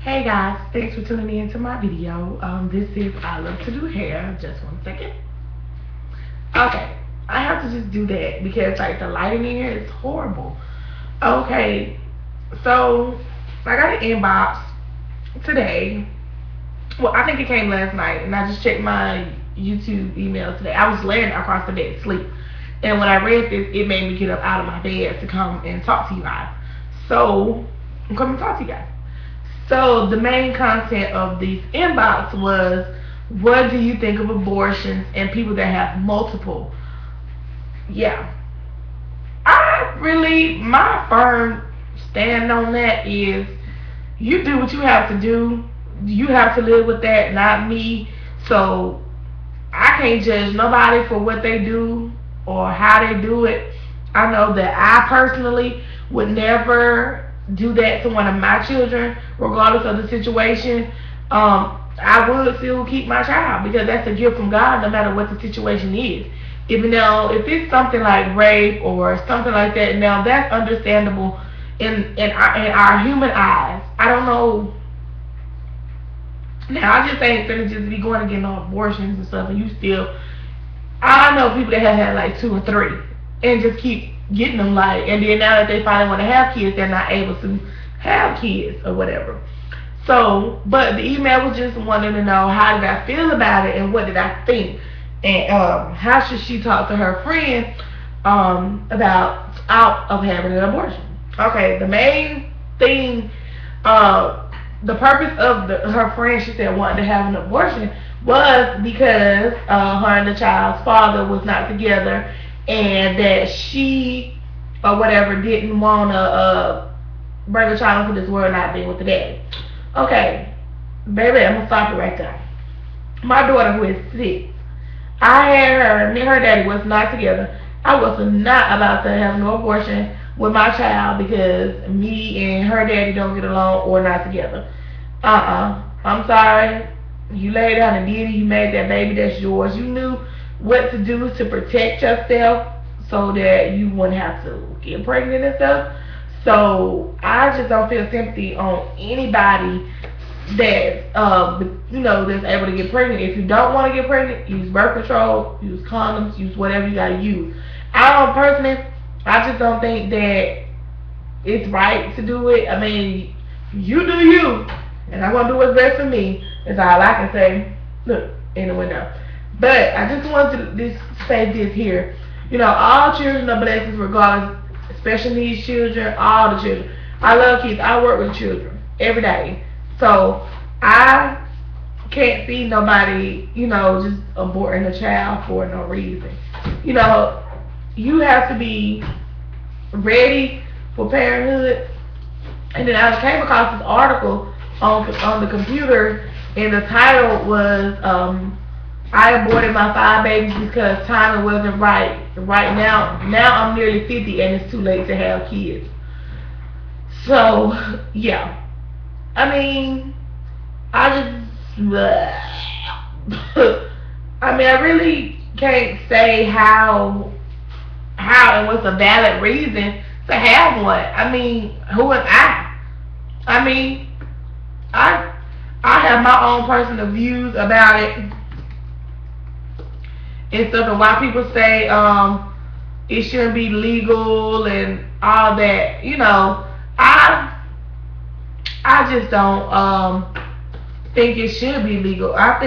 Hey guys, thanks for tuning in to my video. This is I Love to Do Hair. Just 1 second. Okay, I have to just do that because like the lighting in here is horrible. Okay, so I got an inbox today. Well, I think it came last night, and I just checked my YouTube email today. I was laying across the bed asleep, and when I read this, it made me get up out of my bed to come and talk to you guys. So I'm coming to talk to you guys. So the main content of this inbox was, what do you think of abortions and people that have multiple? Yeah. My firm stand on that is, you do what you have to do. You have to live with that, not me. So I can't judge nobody for what they do or how they do it. I know that I personally would never do that to one of my children, regardless of the situation. I would still keep my child because that's a gift from God, no matter what the situation is. Even though if it's something like rape or something like that, now that's understandable in our human eyes. I don't know. Now I just ain't finna just be going to get no abortions and stuff, and you still. I know people that have had like 2 or 3, and just keep getting them, like, and then now that they finally want to have kids, they're not able to have kids or whatever. So, but the email was just wanting to know, how did I feel about it and what did I think, and how should she talk to her friend about out of having an abortion. Okay, the main thing, the purpose of her friend, she said, wanted to have an abortion was because her and the child's father was not together, and that she or whatever didn't want to bring the child into this world not being with the daddy. Okay, baby, I'm gonna stop it right there. My daughter, who is 6, I had her, me and her daddy was not together. I was not about to have no abortion with my child because me and her daddy don't get along or not together. I'm sorry. You laid down and did it. You made that baby. That's yours. You knew what to do to protect yourself so that you wouldn't have to get pregnant and stuff. So I just don't feel sympathy on anybody that that's able to get pregnant. If you don't want to get pregnant, use birth control, use condoms, use whatever you gotta use. I just don't think that it's right to do it. I mean, you do you, and I'm gonna do what's best for me. That's all I can say. Look in the window. But I just wanted to say this here. All children are blessings, regardless, special needs children, all the children. I love kids. I work with children every day. So I can't see nobody, just aborting a child for no reason. You have to be ready for parenthood. And then I came across this article on the computer, and the title was I aborted my 5 babies because timing wasn't right. Right now I'm nearly 50 and it's too late to have kids. So yeah, I mean, I really can't say how and what's a valid reason to have one. I mean, who am I? I mean, I have my own personal views about it and stuff, and why people say it shouldn't be legal and all that. I just don't think it should be legal. I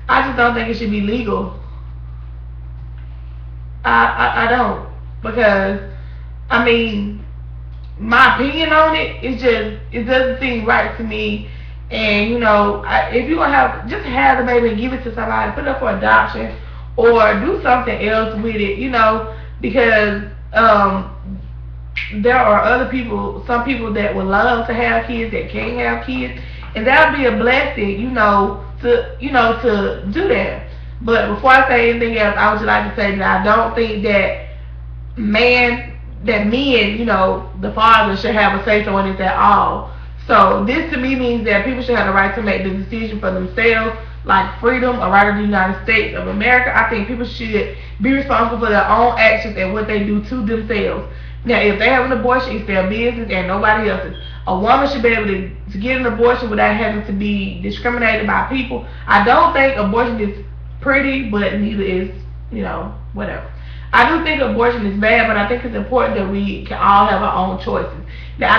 just don't think it should be legal. I don't, because I mean, my opinion on it doesn't seem right to me. And if you gonna just have the baby and give it to somebody, put it up for adoption or do something else with it, because there are some people that would love to have kids that can't have kids, and that would be a blessing, to do that. But before I say anything else, I would just like to say that I don't think that men, the father, should have a say-so in this at all. So this to me means that people should have the right to make the decision for themselves, like freedom, a right of the United States of America. I think people should be responsible for their own actions and what they do to themselves. Now, if they have an abortion, it's their business and nobody else's. A woman should be able to get an abortion without having to be discriminated by people. I don't think abortion is pretty, but neither is, whatever. I do think abortion is bad, but I think it's important that we can all have our own choices. Now, I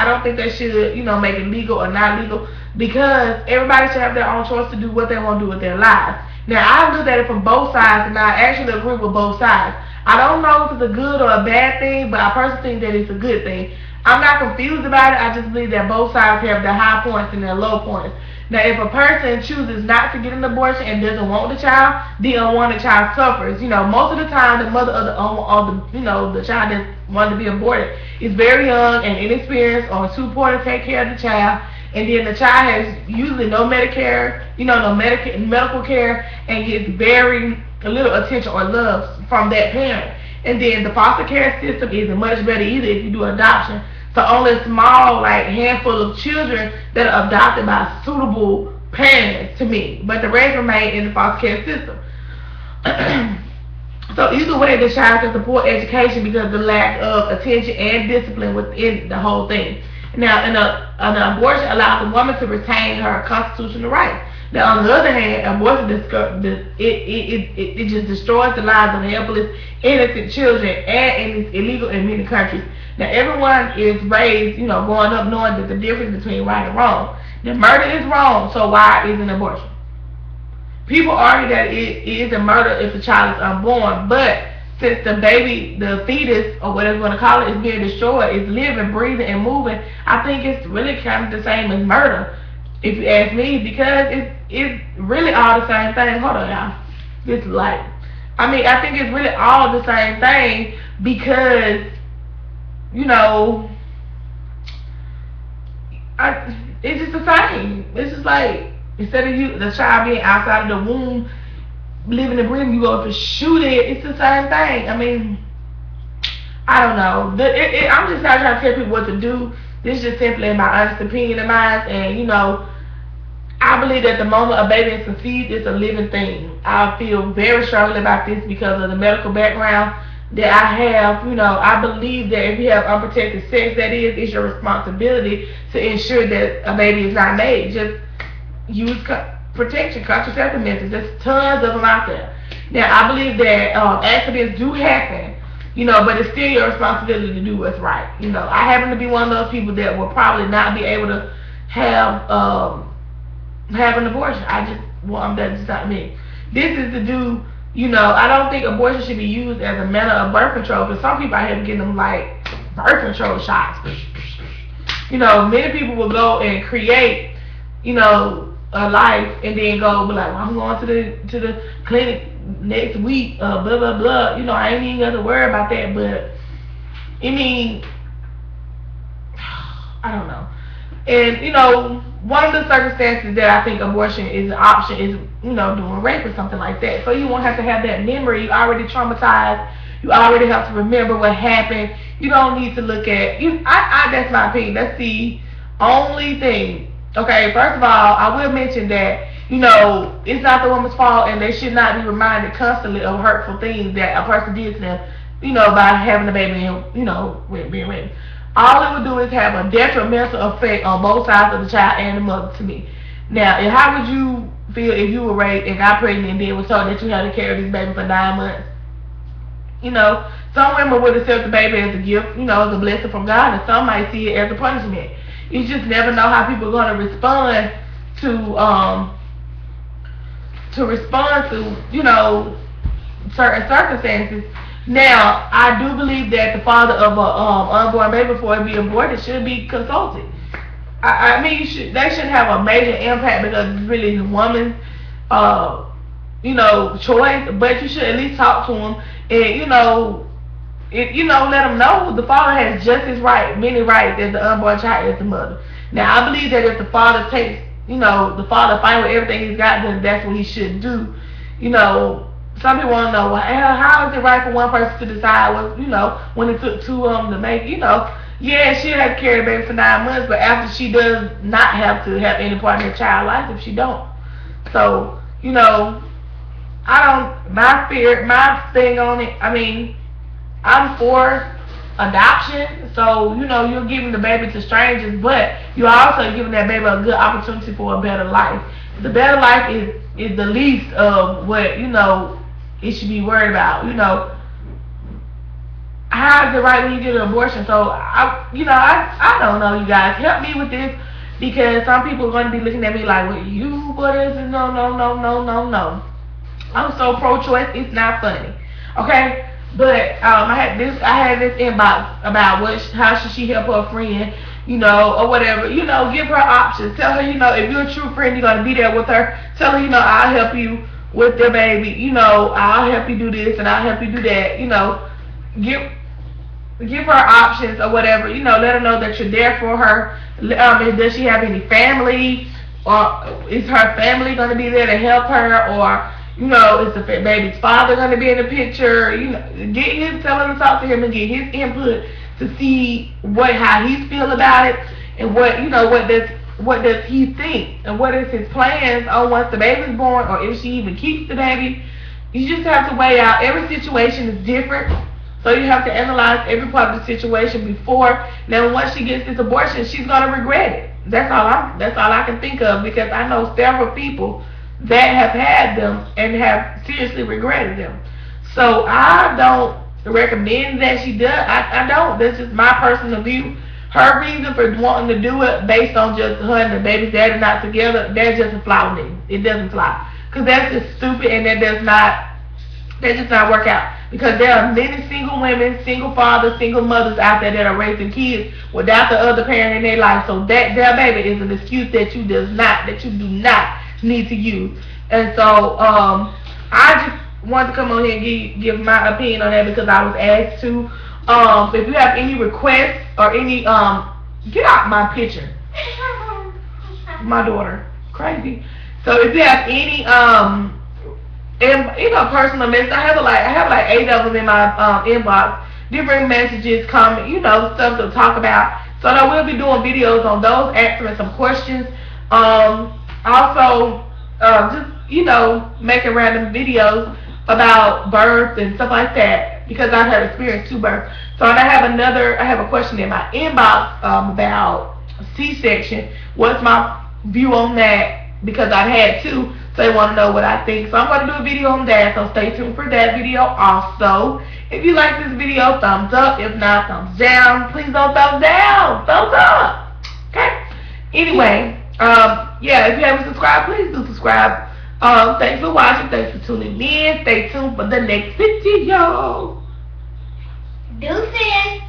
don't think they should, make it legal or not legal, because everybody should have their own choice to do what they want to do with their lives. Now, I look at it from both sides, and I actually agree with both sides. I don't know if it's a good or a bad thing, but I personally think that it's a good thing. I'm not confused about it. I just believe that both sides have their high points and their low points. Now, if a person chooses not to get an abortion and doesn't want the child, the unwanted child suffers. Most of the time, the mother of the child that wanted to be aborted is very young and inexperienced or too poor to take care of the child. And then the child has usually no Medicare, no medical care, and gets very little attention or love from that parent. And then the foster care system isn't much better either if you do adoption. So only a small, handful of children that are adopted by suitable parents to me. But the rest remain in the foster care system. So either way, the child gets a poor education because of the lack of attention and discipline within the whole thing. Now, an abortion allows the woman to retain her constitutional rights. Now, on the other hand, abortion it just destroys the lives of helpless, innocent children, and it's illegal in many countries. Now, everyone is raised, growing up knowing that the difference between right and wrong. Now, murder is wrong, so why is an abortion? People argue that it is a murder if the child is unborn, but since the baby, the fetus, or whatever you want to call it, is being destroyed, it's living, breathing, and moving, I think it's really kind of the same as murder, if you ask me, because it's really all the same thing. Hold on, y'all. This is light. I think it's really all the same thing because, it's just the same. It's just like, instead of the child being outside of the womb, living and breathing, you go up and shoot it. It's the same thing. I don't know. I'm just not trying to tell people what to do. This is just simply my honest opinion of mine. And, I believe that the moment a baby is conceived, it's a living thing. I feel very strongly about this because of the medical background that I have. I believe that if you have unprotected sex, that is, it's your responsibility to ensure that a baby is not made. Just use protection, contraceptive methods. There's tons of them out there. Now, I believe that accidents do happen, but it's still your responsibility to do what's right. I happen to be one of those people that will probably not be able to have an abortion. That's just not me. This is to do, I don't think abortion should be used as a matter of birth control, because some people out here getting them birth control shots. Many people will go and create, a life and then go be like, well, I'm going to the clinic next week, blah blah blah. I ain't even gonna worry about that, but I don't know. And one of the circumstances that I think abortion is an option is doing rape or something like that. So you won't have to have that memory. You already traumatized. You already have to remember what happened. You don't need to look at that's my opinion. That's the only thing. Okay, first of all, I will mention that, it's not the woman's fault and they should not be reminded constantly of hurtful things that a person did to them, by having a baby and, being raped. All it would do is have a detrimental effect on both sides of the child and the mother to me. Now, and how would you feel if you were raped and got pregnant and then was told that you had to carry this baby for 9 months? Some women would accept the baby as a gift, as a blessing from God, and some might see it as a punishment. You just never know how people are going to respond to certain circumstances. Now, I do believe that the father of an unborn baby before it be aborted should be consulted. They shouldn't have a major impact because it's really the woman's choice, but you should at least talk to them and let them know the father has just as many rights as the unborn child as the mother. Now, I believe that if the father takes, the father fight with everything he's got, then that's what he should do. Some people want to know, well, how is it right for one person to decide when it took two of them to make, yeah, she'll have to carry the baby for 9 months, but after she does not have to have any part in her child's life if she don't. So, my thing on it, I'm for adoption. So, you know, you're giving the baby to strangers, but you're also giving that baby a good opportunity for a better life. The better life is the least of what, you know, it should be worried about. You know, how is it right when you get an abortion? So, I don't know, you guys. Help me with this, because some people are going to be looking at me like, well, you, what is it? No, no, no, no, no, no. I'm so pro-choice, it's not funny. Okay? But I had this inbox about how should she help her friend, you know, or whatever. You know, give her options. Tell her, you know, if you're a true friend, you're gonna be there with her. Tell her, you know, I'll help you with the baby. You know, I'll help you do this and I'll help you do that. You know, give her options or whatever. You know, let her know that you're there for her. Does she have any family, or is her family gonna be there to help her, or you know, is the baby's father going to be in the picture? You know, tell him to talk to him and get his input to see how he feel about it, and what does he think, and what is his plans on once the baby's born, or if she even keeps the baby. You just have to weigh out. Every situation is different, so you have to analyze every part of the situation before. Now, once she gets this abortion, she's going to regret it. That's all I can think of, because I know several people that have had them and have seriously regretted them. So I don't recommend that she does. I don't. That's just my personal view. Her reason for wanting to do it based on just her and the baby's daddy not together, that's just a flaw with me. It doesn't fly. Because that's just stupid, and that does not work out. Because there are many single women, single fathers, single mothers out there that are raising kids without the other parent in their life. So that their baby is an excuse that you do not need to use. And so I just wanted to come on here and give my opinion on that, because I was asked to. If you have any requests or any get out my picture. My daughter. Crazy. So if you have any personal messages, I have like 8 of them in my inbox. Different messages, comment, stuff to talk about. So I will be doing videos on those, answering some questions. Also, just making random videos about births and stuff like that, because I've had experienced 2 births. So and I have a question in my inbox about C-section. What's my view on that? Because I've had 2, so they want to know what I think. So I'm going to do a video on that, so stay tuned for that video also. If you like this video, thumbs up. If not, thumbs down. Please don't thumbs down. Thumbs up. Okay? Anyway, yeah, if you haven't subscribed, please do subscribe. Thanks for watching. Thanks for tuning in. Stay tuned for the next video. Deuces.